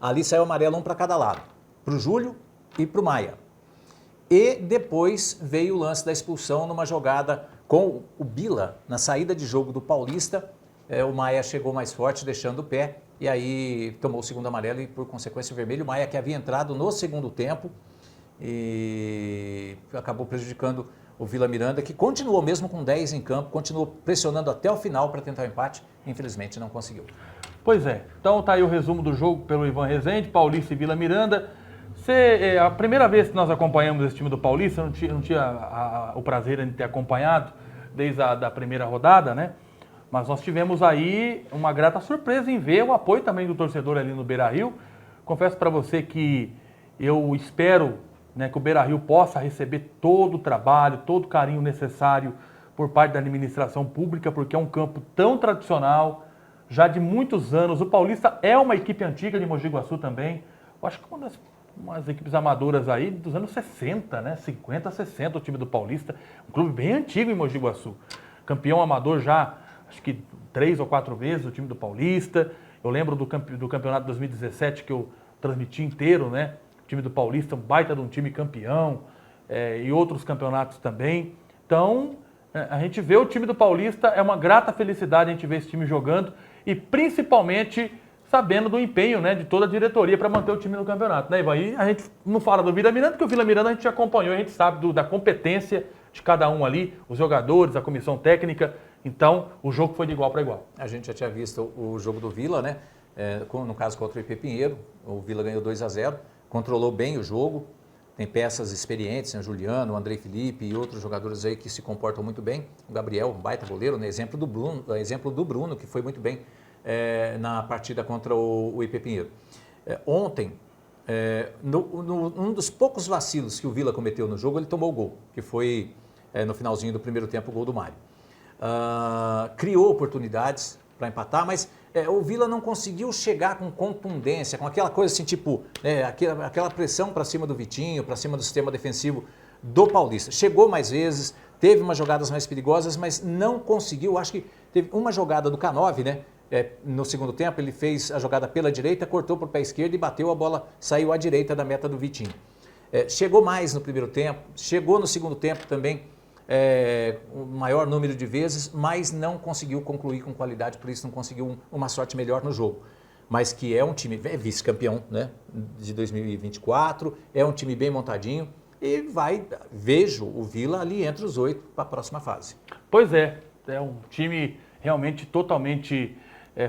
ali saiu amarelo um para cada lado, para o Júlio e para o Maia. E depois veio o lance da expulsão numa jogada com o Bila, na saída de jogo do Paulista, o Maia chegou mais forte, deixando o pé, e aí tomou o segundo amarelo e, por consequência, o vermelho. O Maia que havia entrado no segundo tempo e acabou prejudicando o Vila Miranda, que continuou mesmo com 10 em campo, continuou pressionando até o final para tentar o empate, infelizmente não conseguiu. Pois é, então tá aí o resumo do jogo pelo Ivan Rezende, Paulista e Vila Miranda. A primeira vez que nós acompanhamos esse time do Paulista, não tinha o prazer de ter acompanhado desde a primeira rodada, né? Mas nós tivemos aí uma grata surpresa em ver o apoio também do torcedor ali no Beira-Rio. Confesso para você que eu espero, né, que o Beira-Rio possa receber todo o trabalho, todo o carinho necessário por parte da administração pública, porque é um campo tão tradicional, já de muitos anos. O Paulista é uma equipe antiga de Mogi Guaçu também. Eu acho que umas equipes amadoras aí dos anos 60, né? 50, 60, o time do Paulista. Um clube bem antigo em Mogi Guaçu. Campeão amador já, acho que 3 ou 4 vezes, o time do Paulista. Eu lembro do campeonato de 2017 que eu transmiti inteiro, né? O time do Paulista, um baita de um time campeão, e outros campeonatos também. Então, a gente vê o time do Paulista, é uma grata felicidade a gente ver esse time jogando e principalmente sabendo do empenho, né, de toda a diretoria para manter o time no campeonato, né, Ivan? E a gente não fala do Vila Miranda, porque o Vila Miranda a gente acompanhou, a gente sabe da competência de cada um ali, os jogadores, a comissão técnica. Então, o jogo foi de igual para igual. A gente já tinha visto o jogo do Vila, né? No caso contra o IP Pinheiro, o Vila ganhou 2-0, controlou bem o jogo, tem peças experientes, né? O Juliano, o Andrei Felipe e outros jogadores aí que se comportam muito bem. O Gabriel, um baita goleiro, né? Exemplo do Bruno, que foi muito bem na partida contra o IP Pinheiro. Ontem, um dos poucos vacilos que o Vila cometeu no jogo, ele tomou o gol, que foi no finalzinho do primeiro tempo o gol do Mário. Criou oportunidades para empatar, mas o Vila não conseguiu chegar com contundência, com aquela coisa assim, tipo, aquela pressão para cima do Vitinho, para cima do sistema defensivo do Paulista. Chegou mais vezes, teve umas jogadas mais perigosas, mas não conseguiu. Acho que teve uma jogada do K9, né? No segundo tempo, ele fez a jogada pela direita, cortou para o pé esquerdo e bateu a bola, saiu à direita da meta do Vitinho. Chegou mais no primeiro tempo, chegou no segundo tempo também, o maior número de vezes, mas não conseguiu concluir com qualidade, por isso não conseguiu uma sorte melhor no jogo. Mas que é um time vice-campeão, né, de 2024, é um time bem montadinho e vejo o Vila ali entre os 8 para a próxima fase. Pois é um time realmente totalmente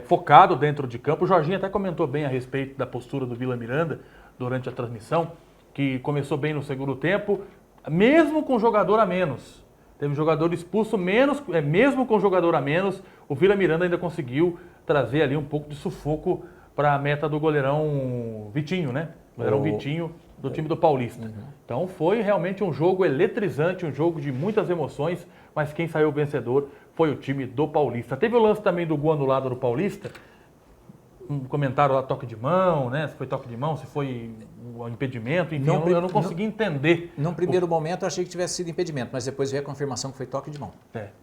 focado dentro de campo. O Jorginho até comentou bem a respeito da postura do Vila Miranda durante a transmissão, que começou bem no segundo tempo, mesmo com jogador a menos. Teve jogador expulso, mesmo com jogador a menos, o Vila Miranda ainda conseguiu trazer ali um pouco de sufoco para a meta do goleirão Vitinho, né? Goleirão Vitinho do time do Paulista. Uhum. Então foi realmente um jogo eletrizante, um jogo de muitas emoções, mas quem saiu vencedor foi o time do Paulista. Teve o lance também do gol anulado do Paulista, um comentário lá, toque de mão, né? Se foi toque de mão, se foi um impedimento, enfim, eu não consegui entender. Num primeiro momento eu achei que tivesse sido impedimento, mas depois veio a confirmação que foi toque de mão.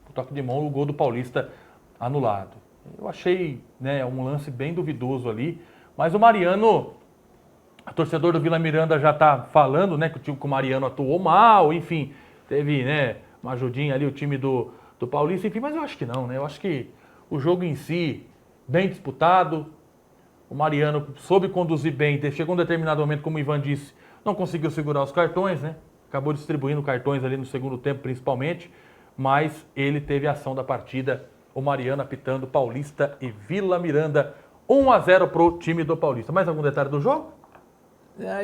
O toque de mão, o gol do Paulista anulado. Eu achei, né, um lance bem duvidoso ali, mas o Mariano, o torcedor do Vila Miranda já está falando, né, que o Mariano atuou mal, enfim, teve, né, uma ajudinha ali o time do Paulista, enfim, mas eu acho que não, né? Eu acho que o jogo em si, bem disputado, o Mariano soube conduzir bem, chegou um determinado momento, como o Ivan disse, não conseguiu segurar os cartões, né? Acabou distribuindo cartões ali no segundo tempo, principalmente, mas ele teve a ação da partida, o Mariano apitando Paulista e Vila Miranda, 1-0 para o time do Paulista. Mais algum detalhe do jogo?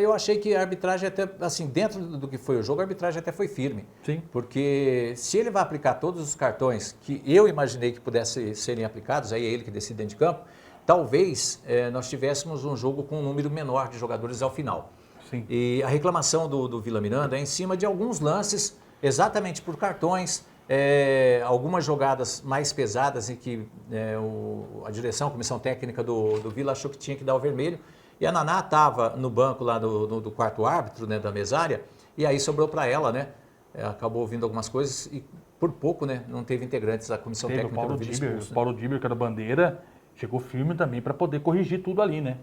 Eu achei que a arbitragem até, assim, dentro do que foi o jogo, a arbitragem até foi firme. Sim. Porque se ele vai aplicar todos os cartões que eu imaginei que pudessem serem aplicados, aí é ele que decide dentro de campo, talvez nós tivéssemos um jogo com um número menor de jogadores ao final. Sim. E a reclamação do Vila Miranda é em cima de alguns lances exatamente por cartões, algumas jogadas mais pesadas em que a direção, a comissão técnica do Vila achou que tinha que dar o vermelho. E a Naná estava no banco lá do quarto árbitro, né, da mesária, e aí sobrou para ela, né? Acabou ouvindo algumas coisas e por pouco, né, não teve integrantes da comissão técnica do Vila expulso. O Paulo Diber, que era bandeira, chegou firme também para poder corrigir tudo ali, né?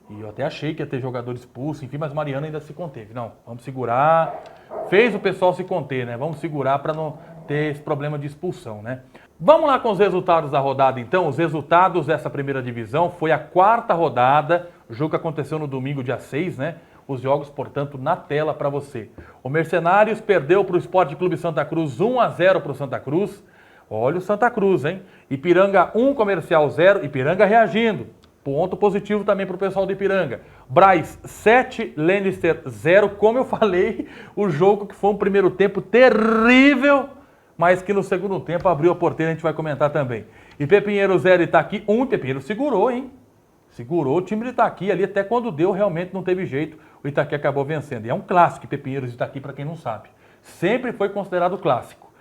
E eu até achei que ia ter jogador expulso, enfim, mas Mariana ainda se conteve. Não, vamos segurar. Fez o pessoal se conter, né? Vamos segurar para não ter esse problema de expulsão, né? Vamos lá com os resultados da rodada, então. Os resultados dessa primeira divisão foi a 4ª rodada, o jogo que aconteceu no domingo, dia 6, né? Os jogos, portanto, na tela para você. O Mercenários perdeu para o Esporte Clube Santa Cruz 1-0 para o Santa Cruz. Olha o Santa Cruz, hein? Ipiranga 1, Comercial 0. Ipiranga reagindo. Ponto positivo também para o pessoal do Ipiranga. Brás 7, Lannister 0. Como eu falei, o jogo que foi um primeiro tempo terrível, mas que no segundo tempo abriu a porteira, a gente vai comentar também. E Pepinheiro 0, Itaqui 1. Pepinheiro segurou, hein? Segurou o time do Itaqui ali, até quando deu, realmente não teve jeito. O Itaqui acabou vencendo. E é um clássico, Pepinheiros e Itaqui, para quem não sabe. Sempre foi considerado clássico.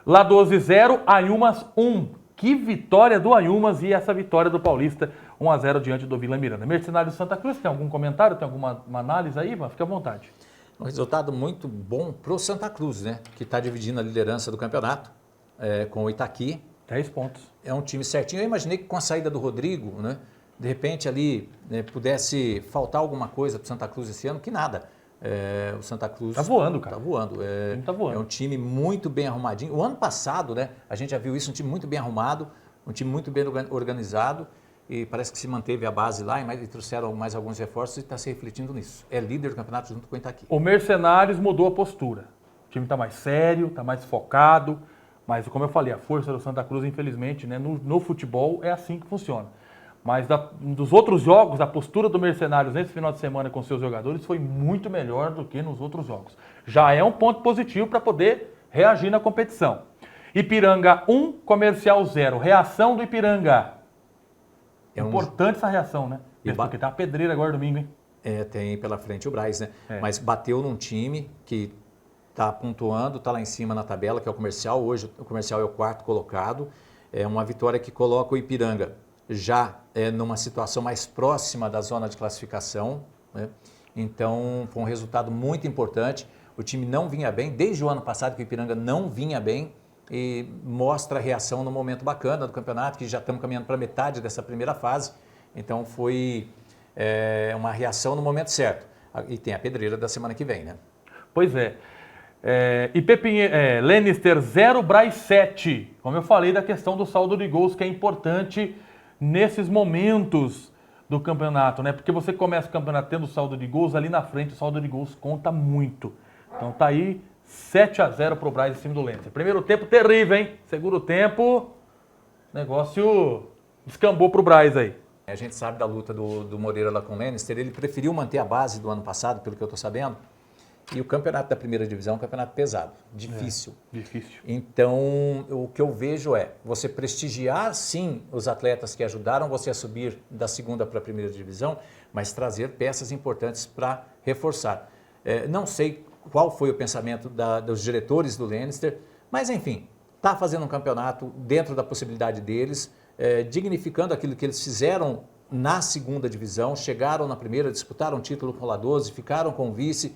La 12 0, Ayumas 1. Que vitória do Ayumas e essa vitória do Paulista 1-0 diante do Vila Miranda. Mercenários Santa Cruz, tem algum comentário, tem alguma análise aí? Fique à vontade. Um resultado muito bom para o Santa Cruz, né? Que está dividindo a liderança do campeonato com o Itaqui. 10 pontos. É um time certinho. Eu imaginei que com a saída do Rodrigo, né? De repente ali pudesse faltar alguma coisa para o Santa Cruz esse ano, que nada. O Santa Cruz tá voando, cara. Tá voando. Tá voando. É um time muito bem arrumadinho. O ano passado, né, a gente já viu isso, um time muito bem arrumado, um time muito bem organizado e parece que se manteve a base lá e trouxeram mais alguns reforços e está se refletindo nisso. É líder do campeonato junto com o Itaqui. O Mercenários mudou a postura. O time está mais sério, está mais focado, mas como eu falei, a força do Santa Cruz, infelizmente, né, no futebol é assim que funciona. Mas dos outros jogos, a postura do Mercenários nesse final de semana com seus jogadores foi muito melhor do que nos outros jogos. Já é um ponto positivo para poder reagir na competição. Ipiranga 1, Comercial 0. Reação do Ipiranga. Importante essa reação, né? Porque tá uma pedreira agora domingo, hein? Tem pela frente o Brás, né? Mas bateu num time que está pontuando, está lá em cima na tabela, que é o Comercial. Hoje o Comercial é o 4º colocado. É uma vitória que coloca o Ipiranga já numa situação mais próxima da zona de classificação, né? Então foi um resultado muito importante. O time não vinha bem, desde o ano passado que o Ipiranga não vinha bem e mostra a reação no momento bacana do campeonato, que já estamos caminhando para metade dessa primeira fase. Então foi uma reação no momento certo. E tem a pedreira da semana que vem, né? Pois é. E Lannister 0, Brás 7. Como eu falei da questão do saldo de gols, que é importante nesses momentos do campeonato, né? Porque você começa o campeonato tendo saldo de gols, ali na frente o saldo de gols conta muito. Então tá aí 7-0 pro Brás em cima do Lannister. Primeiro tempo terrível, hein? Segundo tempo, negócio descambou pro Brás aí. A gente sabe da luta do Moreira lá com o Lannister, ele preferiu manter a base do ano passado, pelo que eu estou sabendo. E o campeonato da primeira divisão é um campeonato pesado, difícil. Difícil. Então, o que eu vejo é você prestigiar, sim, os atletas que ajudaram você a subir da segunda para a primeira divisão, mas trazer peças importantes para reforçar. Não sei qual foi o pensamento dos diretores do Lannister, mas, enfim, está fazendo um campeonato dentro da possibilidade deles, dignificando aquilo que eles fizeram na segunda divisão, chegaram na primeira, disputaram o título com a 12, ficaram com o vice.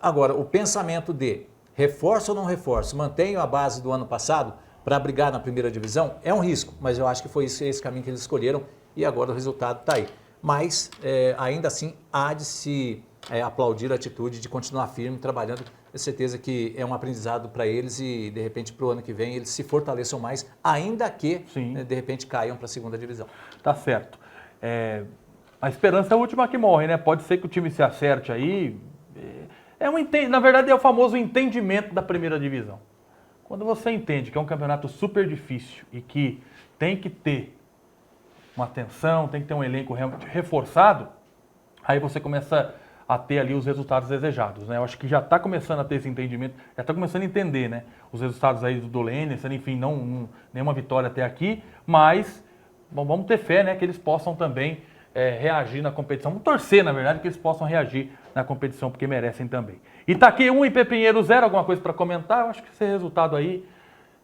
Agora, o pensamento de reforço ou não reforço, mantenho a base do ano passado para brigar na primeira divisão, é um risco, mas eu acho que foi esse caminho que eles escolheram e agora o resultado está aí. Mas, ainda assim, há de se aplaudir a atitude de continuar firme, trabalhando. Tenho certeza que é um aprendizado para eles e, de repente, para o ano que vem, eles se fortaleçam mais, ainda que, de repente, caiam para a segunda divisão. Tá certo. A esperança é a última que morre, né? Pode ser que o time se acerte aí. Na verdade, é o famoso entendimento da primeira divisão. Quando você entende que é um campeonato super difícil e que tem que ter uma atenção, tem que ter um elenco realmente reforçado, aí você começa a ter ali os resultados desejados, né? Eu acho que já está começando a ter esse entendimento, já está começando a entender, né? Os resultados aí do Lannister, enfim, nenhuma vitória até aqui, mas vamos ter fé, né? Que eles possam também reagir na competição. Vamos torcer, na verdade, que eles possam reagir na competição, porque merecem também. Itaqui 1 e Pepinheiro 0, alguma coisa para comentar? Eu acho que esse resultado aí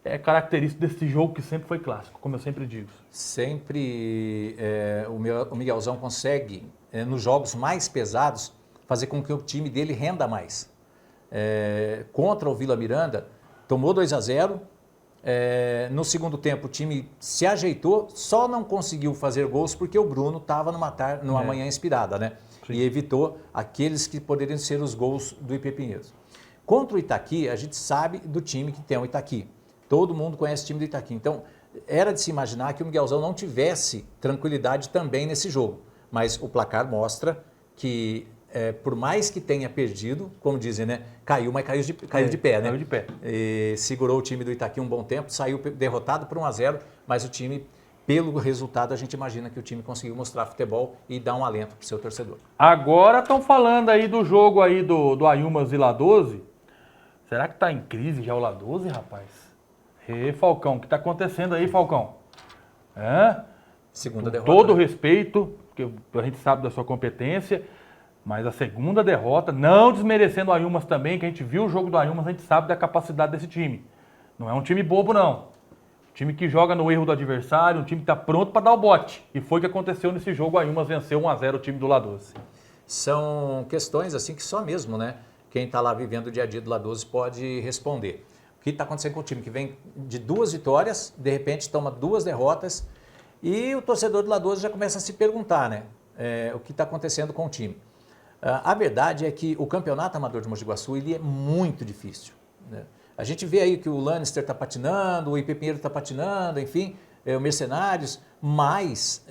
é característico desse jogo que sempre foi clássico, como eu sempre digo. Sempre o Miguelzão consegue, nos jogos mais pesados, fazer com que o time dele renda mais. Contra o Vila Miranda, tomou 2-0. No segundo tempo o time se ajeitou, só não conseguiu fazer gols porque o Bruno estava numa manhã inspirada, né? Sim. E evitou aqueles que poderiam ser os gols do IP Pinheiros. Contra o Itaqui, a gente sabe do time que tem o Itaqui. Todo mundo conhece o time do Itaqui. Então, era de se imaginar que o Miguelzão não tivesse tranquilidade também nesse jogo. Mas o placar mostra que, por mais que tenha perdido, como dizem, né? Caiu, mas caiu de pé, né? Caiu de pé. E segurou o time do Itaqui um bom tempo, saiu derrotado por 1-0, mas o time, pelo resultado, a gente imagina que o time conseguiu mostrar futebol e dar um alento para o seu torcedor. Agora estão falando aí do jogo aí do Ayumas e La12. Será que está em crise já o La12, rapaz? Falcão, o que está acontecendo aí, Falcão? Segunda com derrota. Todo né? Respeito, porque a gente sabe da sua competência, mas a segunda derrota, não desmerecendo o Ayumas também, que a gente viu o jogo do Ayumas, a gente sabe da capacidade desse time. Não é um time bobo, não. Um time que joga no erro do adversário, um time que está pronto para dar o bote. E foi o que aconteceu nesse jogo, o Ayumas venceu 1-0 o time do La12. São questões assim que só mesmo, né? Quem está lá vivendo o dia a dia do La12 pode responder. O que está acontecendo com o time que vem de 2 vitórias, de repente toma 2 derrotas e o torcedor do La12 já começa a se perguntar, né? O que está acontecendo com o time. A verdade é que o campeonato amador de Mogi de Guaçu ele é muito difícil, né? A gente vê aí que o Lannister está patinando, o IP Pinheiro está patinando, enfim, o Mercenários, mas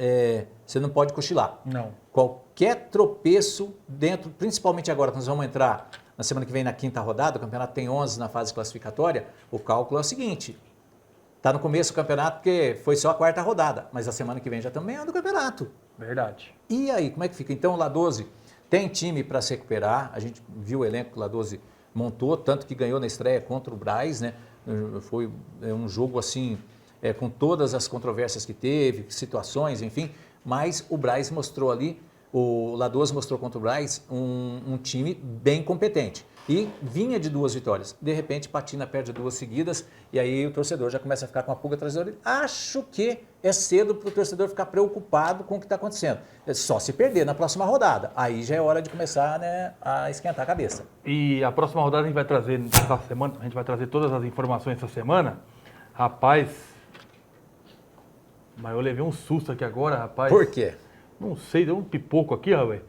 você não pode cochilar. Não. Qualquer tropeço dentro, principalmente agora que nós vamos entrar na semana que vem na 5ª rodada, o campeonato tem 11 na fase classificatória, o cálculo é o seguinte, está no começo do campeonato porque foi só a 4ª rodada, mas a semana que vem já também é do campeonato. Verdade. E aí, como é que fica? Então o La12 tem time para se recuperar, a gente viu o elenco que o La12 montou, tanto que ganhou na estreia contra o Braz, né? Foi um jogo assim, com todas as controvérsias que teve, situações, enfim, mas o Braz mostrou ali, o La12 mostrou contra o Braz um time bem competente. E vinha de 2 vitórias. De repente, patina, perde 2 seguidas e aí o torcedor já começa a ficar com a pulga atrás da orelha. Acho que é cedo para o torcedor ficar preocupado com o que está acontecendo. É só se perder na próxima rodada. Aí já é hora de começar, né, a esquentar a cabeça. E a próxima rodada a gente vai trazer essa semana, a gente vai trazer todas as informações essa semana. Rapaz, mas eu levei um susto aqui agora, rapaz. Por quê? Não sei, deu um pipoco aqui, rapaz.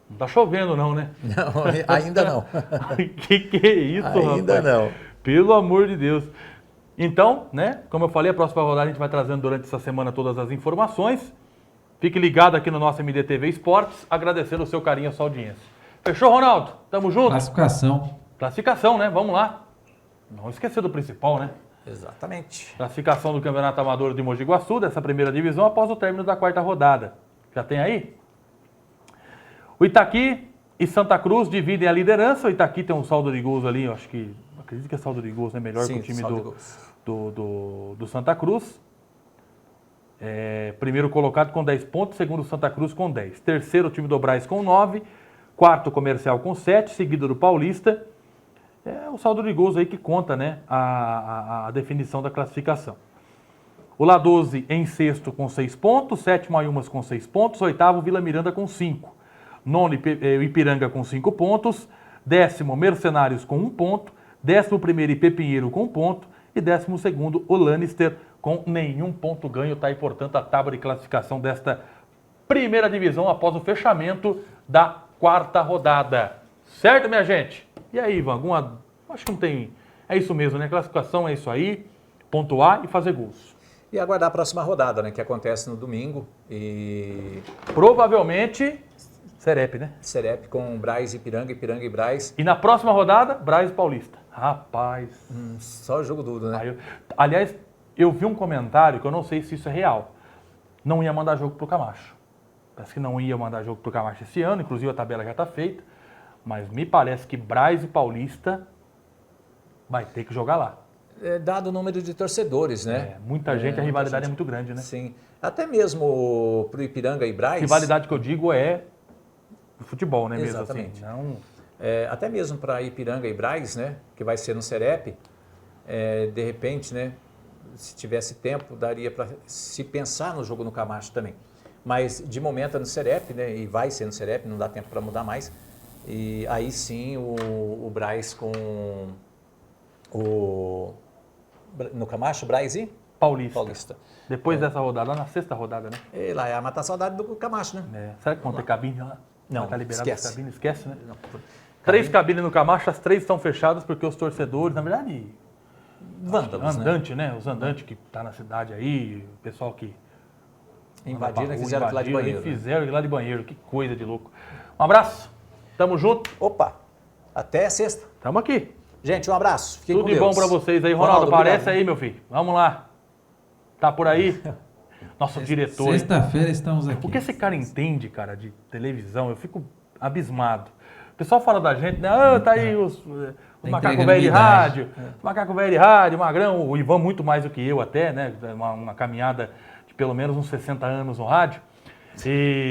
Não tá chovendo não, né? Não, ainda não. que é isso, rapaz? Ainda não. Pelo amor de Deus. Então, né, como eu falei, a próxima rodada a gente vai trazendo durante essa semana todas as informações. Fique ligado aqui no nosso MDTV Esportes, agradecendo o seu carinho e a sua audiência. Fechou, Ronaldo? Tamo junto? Classificação. Classificação, né? Vamos lá. Não esquecer do principal, né? Exatamente. Classificação do Campeonato Amador de Mogi Guaçu, dessa primeira divisão, após o término da 4ª rodada. Já tem aí? O Itaqui e Santa Cruz dividem a liderança. O Itaqui tem um saldo de gols ali, eu acho que... Acredito que é saldo de gols, né? Melhor que o time do Santa Cruz. Primeiro colocado com 10 pontos, segundo Santa Cruz com 10. Terceiro, o time do Braz com 9. Quarto, Comercial com 7, seguido do Paulista. É o saldo de gols aí que conta, né? A definição da classificação. O La12 em sexto com 6 pontos, sétimo Ayumas com 6 pontos, oitavo Vila Miranda com 5. Nono Ipiranga com 5 pontos, 10º Mercenários com 1 ponto, 11º IP Pinheiro com 1 ponto e 12º o Lannister com nenhum ponto ganho. Está aí, portanto, a tábua de classificação desta primeira divisão após o fechamento da 4ª rodada. Certo, minha gente? E aí, Ivan, acho que não tem... É isso mesmo, né? Classificação é isso aí, pontuar e fazer gols. E aguardar a próxima rodada, né? Que acontece no domingo e... Provavelmente... Serep, né? Serep com Braz e Ipiranga, Ipiranga e Braz. E na próxima rodada, Braz e Paulista. Rapaz. Só jogo duro, né? Aliás, eu vi um comentário que eu não sei se isso é real. Não ia mandar jogo pro Camacho. Parece que não ia mandar jogo pro Camacho esse ano, inclusive a tabela já está feita. Mas me parece que Braz e Paulista vai ter que jogar lá. dado o número de torcedores, né? Muita gente, a rivalidade é muito grande, né? Sim. Até mesmo pro Ipiranga e Braz. Rivalidade que eu digo é o futebol, né? Exatamente. Mesmo assim. Não... Até mesmo para Ipiranga e Braz, né? Que vai ser no Serep, de repente, né? Se tivesse tempo, daria para se pensar no jogo no Camacho também. Mas de momento é no Serep, né? E vai ser no Serep, não dá tempo para mudar mais. E aí sim o Braz com no Camacho, Braz e Paulista. Depois dessa rodada, lá na 6ª rodada, né? E lá é matar a saudade do Camacho, né? Será que vão ter cabine lá? Não, tá liberado esquece. as cabines? Esquece, né? Não. 3 cabines no Camacho, as 3 estão fechadas porque os torcedores, na verdade, Vândalos, andante, né? Os andantes que tá na cidade aí, o pessoal que Invadiram e fizeram aquilo lá de banheiro. Fizeram aquilo lá de banheiro, que coisa de louco. Um abraço, tamo junto. Opa, até sexta. Tamo aqui. Gente, um abraço. Fiquem Tudo com de Deus. bom pra vocês aí. Ronaldo, aparece obrigado. aí, meu filho. Vamos lá. Tá por aí? Nosso diretor. Sexta-feira estamos aqui. O que esse cara entende, cara, de televisão? Eu fico abismado. O pessoal fala da gente, né? Ah, tá aí os macacos velhos de rádio, macaco velho de rádio, Magrão, o Ivan muito mais do que eu até, né? Uma caminhada de pelo menos uns 60 anos no rádio. E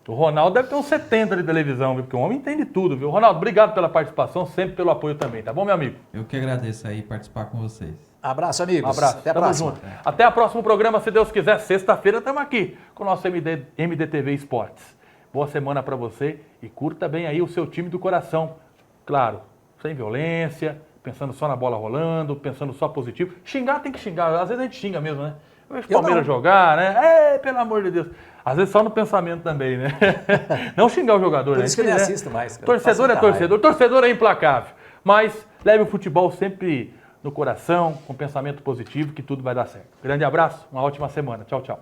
o Ronaldo deve ter uns 70 de televisão, viu? Porque o homem entende tudo, viu? Ronaldo, obrigado pela participação, sempre pelo apoio também, tá bom, meu amigo? Eu que agradeço aí participar com vocês. Abraço, amigos. Um abraço. Até a Tamo próxima. junto. Até o próximo programa, se Deus quiser. Sexta-feira estamos aqui com o nosso MDTV Esportes. Boa semana para você e curta bem aí o seu time do coração. Claro, sem violência, pensando só na bola rolando, pensando só positivo. Xingar tem que xingar. Às vezes a gente xinga mesmo, né? Eu vejo o Palmeiras jogar, né? Pelo amor de Deus. Às vezes só no pensamento também, né? Não xingar o jogador, né? Por isso que eu nem assisto mais. Cara. Torcedor é torcedor. Torcedor é implacável. Mas leve o futebol sempre no coração, com pensamento positivo, que tudo vai dar certo. Grande abraço, uma ótima semana. Tchau, tchau.